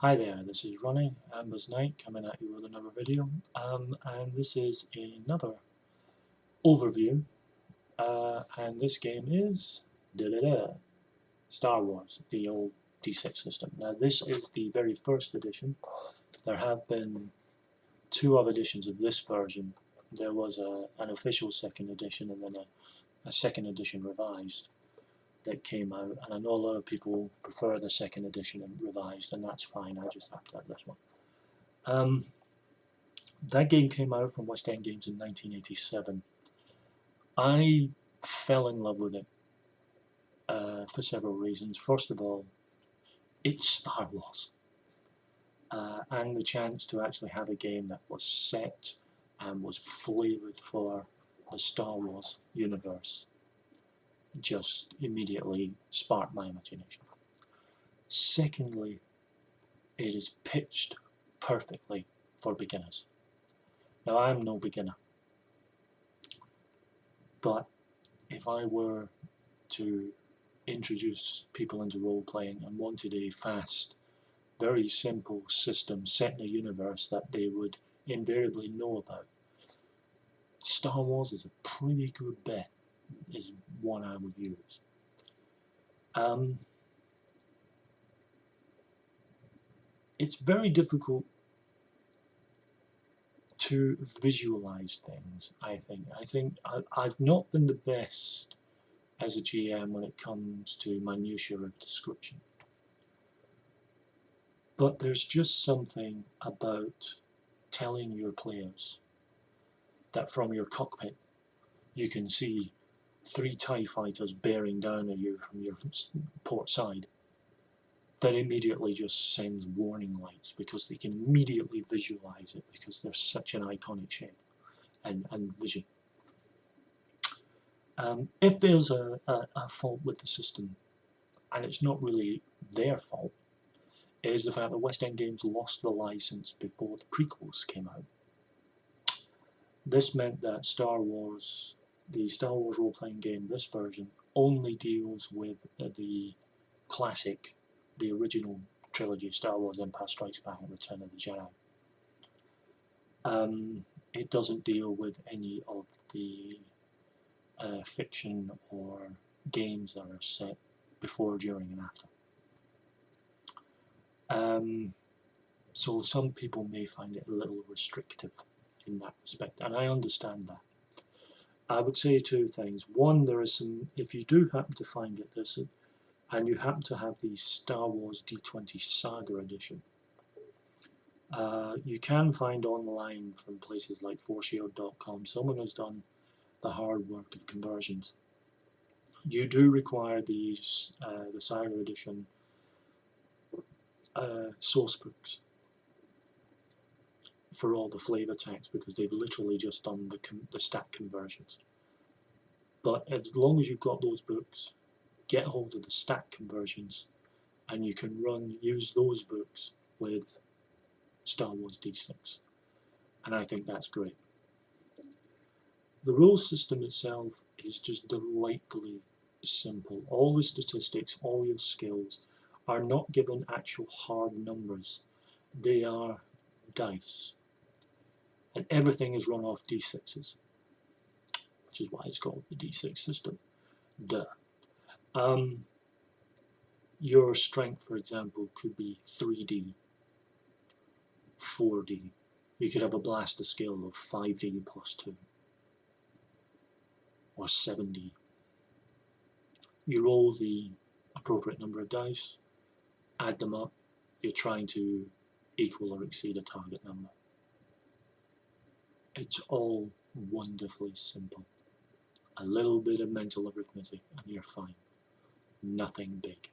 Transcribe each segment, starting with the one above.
Hi there, this is Ronnie, Amber's Night, coming at you with another video, and this is another overview, and this game is Star Wars, the old D6 system. Now this is the very first edition. There have been two other editions of this version. There was an official second edition and then a second edition revised that came out, and I know a lot of people prefer the second edition and revised, and that's fine, I just have to have this one. That game came out from West End Games in 1987. I fell in love with it for several reasons. First of all, it's Star Wars. And the chance to actually have a game that was set and was flavoured for the Star Wars universe just immediately sparked my imagination. Secondly, it is pitched perfectly for beginners. Now, I'm no beginner, but if I were to introduce people into role playing and wanted a fast, very simple system set in a universe that they would invariably know about, Star Wars is a pretty good bet, is one I would use. It's very difficult to visualize things, I think. I've not been the best as a GM when it comes to minutiae of description. But there's just something about telling your players that from your cockpit you can see 3 TIE fighters bearing down on you from your port side, that immediately just sends warning lights because they can immediately visualize it because they're such an iconic shape and vision. If there's a fault with the system, and it's not really their fault, is the fact that West End Games lost the license before the prequels came out. This meant that the Star Wars role-playing game, this version, only deals with the classic, the original trilogy, Star Wars Empire Strikes Back and Return of the Jedi. It doesn't deal with any of the fiction or games that are set before, during and after. So some people may find it a little restrictive in that respect, and I understand that. I would say two things. One, there is some, if you do happen to find it, and you happen to have the Star Wars D20 Saga Edition, you can find online from places like ForceShield.com, someone has done the hard work of conversions. You do require the Saga Edition source books for all the flavor text because they've literally just done the stat conversions. But as long as you've got those books, get hold of the stat conversions, and you can use those books with Star Wars D6, and I think that's great. The rules system itself is just delightfully simple. All the statistics, all your skills are not given actual hard numbers. They are dice, and everything is run off D6s, which is why it's called the D6 system. Duh. Your strength, for example, could be 3D, 4D. You could have a blaster skill of 5D plus 2, or 7D. You roll the appropriate number of dice, add them up, you're trying to equal or exceed a target number. It's all wonderfully simple. A little bit of mental arithmetic and you're fine. Nothing big.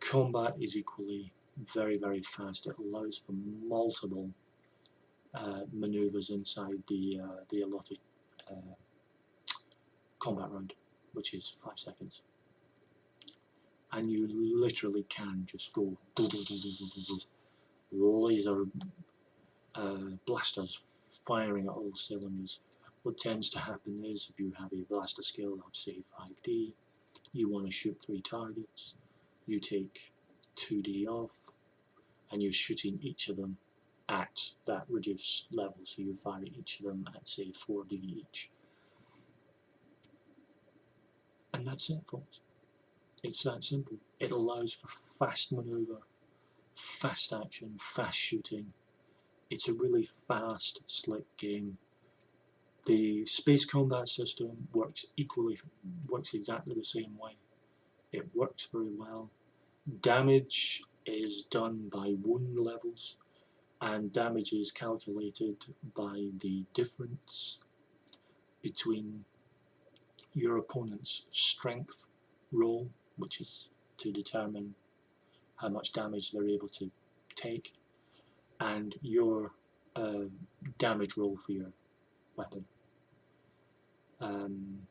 Combat is equally very, very fast. It allows for multiple maneuvers inside the allotted combat round, which is 5 seconds. And you literally can just go laser blasters firing at all cylinders. What tends to happen is if you have a blaster skill of say 5D, you want to shoot 3 targets, you take 2D off, and you're shooting each of them at that reduced level, so you fire each of them at say 4D each. And that's it, folks. It's that simple. It allows for fast maneuver, fast action, fast shooting. It's a really fast, slick game. The space combat system works exactly the same way. It works very well. Damage is done by wound levels, and damage is calculated by the difference between your opponent's strength roll, which is to determine how much damage they're able to take, and your damage roll for your weapon. And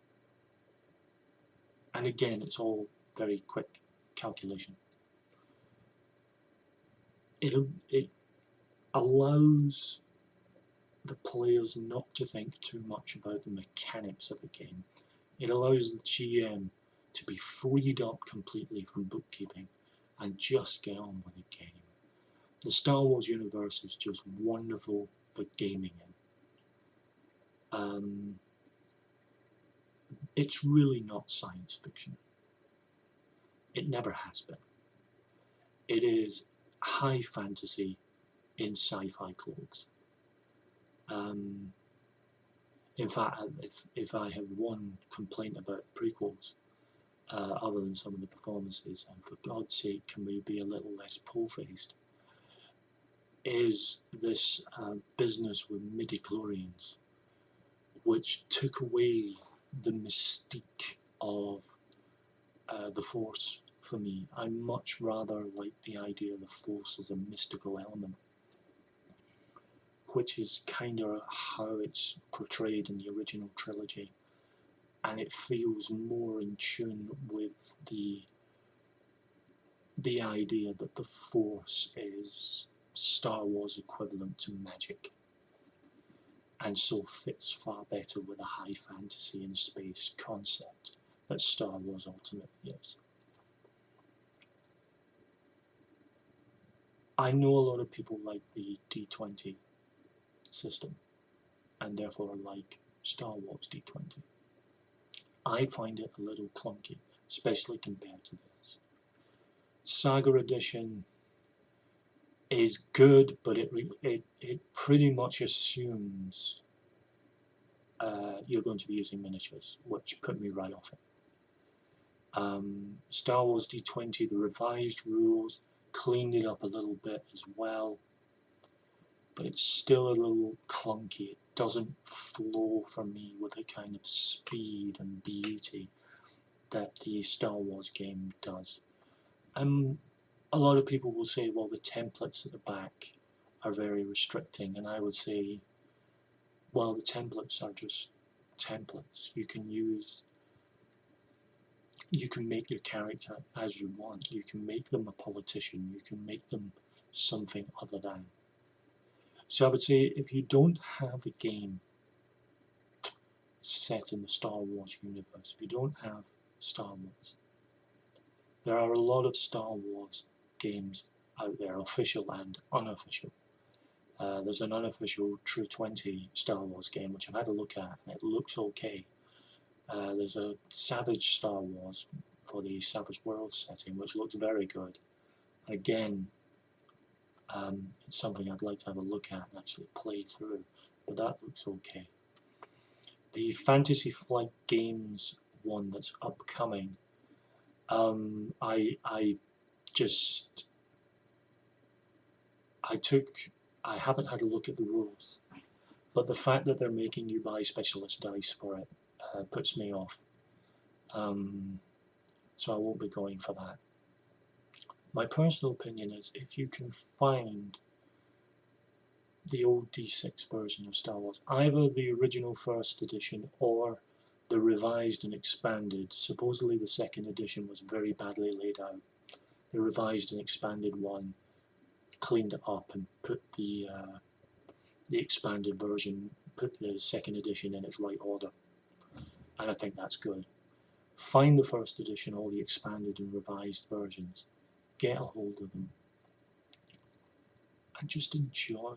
again, it's all very quick calculation. It allows the players not to think too much about the mechanics of the game. It allows the GM to be freed up completely from bookkeeping and just get on with the game. The Star Wars universe is just wonderful for gaming in. It's really not science fiction. It never has been. It is high fantasy in sci-fi clothes. In fact, if I have one complaint about prequels, other than some of the performances, and for God's sake, can we be a little less po-faced, is this business with midi-chlorians, which took away the mystique of the Force for me. I much rather like the idea of the Force as a mystical element, which is kind of how it's portrayed in the original trilogy, and it feels more in tune with the idea that the Force is Star Wars equivalent to magic, and so fits far better with a high fantasy and space concept that Star Wars ultimately is. I know a lot of people like the D20 system, and therefore like Star Wars D20. I find it a little clunky, especially compared to this. Saga Edition is good, but it pretty much assumes you're going to be using miniatures, which put me right off it. Star Wars D20, the revised rules, cleaned it up a little bit as well, but it's still a little clunky. It doesn't flow for me with the kind of speed and beauty that the Star Wars game does. A lot of people will say, well, the templates at the back are very restricting, and I would say, well, the templates are just templates. You can make your character as you want. You can make them a politician. You can make them something other than. So I would say, if you don't have a game set in the Star Wars universe, if you don't have Star Wars, there are a lot of Star Wars games out there, official and unofficial. There's an unofficial True 20 Star Wars game, which I've had a look at, and it looks okay. There's a Savage Star Wars for the Savage Worlds setting, which looks very good. Again, it's something I'd like to have a look at and actually play through, but that looks okay. The Fantasy Flight Games one that's upcoming, I haven't had a look at the rules, but the fact that they're making you buy specialist dice for it puts me off. So I won't be going for that. My personal opinion is, if you can find the old D6 version of Star Wars, either the original first edition or the revised and expanded. Supposedly the second edition was very badly laid out. The revised and expanded one cleaned it up and put the expanded version, put the second edition in its right order, and I think that's good. Find the first edition or the expanded and revised versions get a hold of them, and just enjoy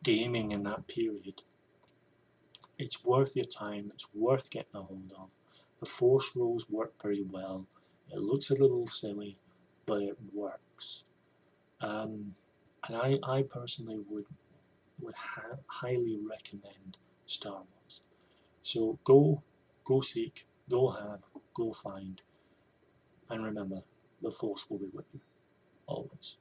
gaming in that period. It's worth your time, it's worth getting a hold of. The force rules work very well. It looks a little silly, but it works. And I personally would highly recommend Star Wars. So go seek, go have, go find, and remember, the Force will be with you always.